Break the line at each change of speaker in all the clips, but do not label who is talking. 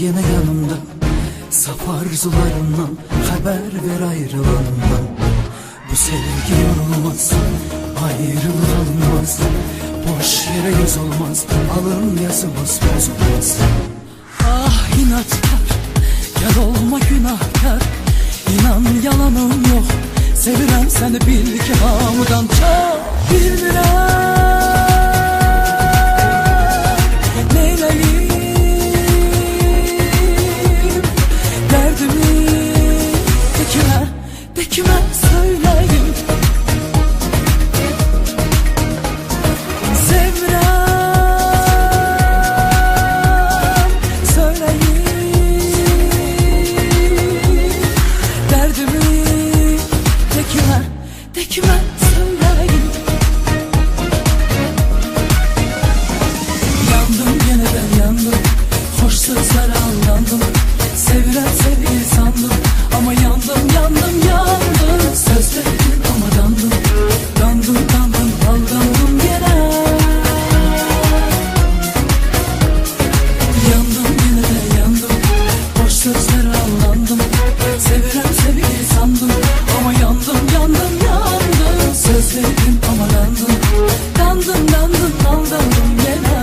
yine yanımda. Saf arzularından haber ver ayrılanından. Bu sevgi yorulmaz, ayrılık alınmaz. Boş yere göz olmaz, alın yazımız bozulmaz. Ah inatkar, gel olma günahkar. İnan yalanım yok, sevirem seni bil ki hamıdan çok. Bilmirəm kime söyleyeyim. Sevirəm, söyleyeyim derdimi de kime söyleyeyim. Yandım yeniden yandım, hoş sözlere aldandım. Sevirem sevgili sandım ama yandım sözlerim ama dandım aldandım yine. Yandım yine de yandım, boş sözlere aldandım. Sevirem sevgili sandım ama yandım sözlerim ama dandım aldandım yine.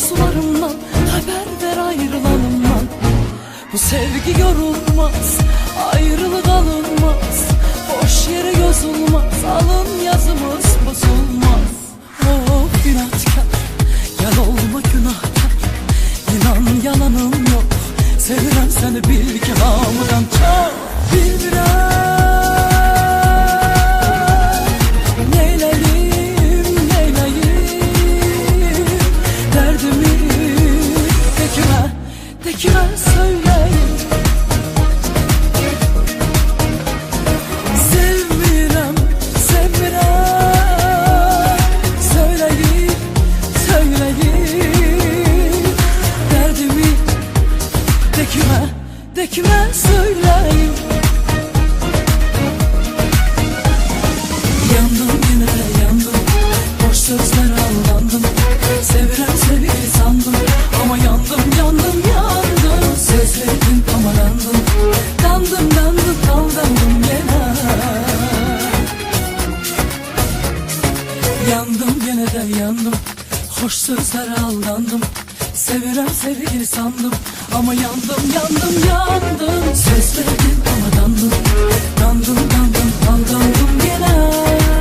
Sularımdan haber ver ayrılanımdan. Bu sevgi yorulmaz, ayrılık alınmaz. Boş yere göz olmaz, alın yazımız bozulmaz. Oh inatkar, gel olma günahkar. İnan yalanım yok, sevirem seni bil ki hamıdan çok. Bilmirəm kime söyleyeyim. Sevirem, söyleyeyim derdimi de kime söyleyeyim. Yandım yine de yandım, boş sözlere aldandım. Sevirem sevgili sandım ama yandım sözlerim ama dandım aldandım yine. Yandım yine de yandım, hoş sözlere aldandım. Sevirem sevgili sandım ama yandım sözlerim ama dandım aldandım yine.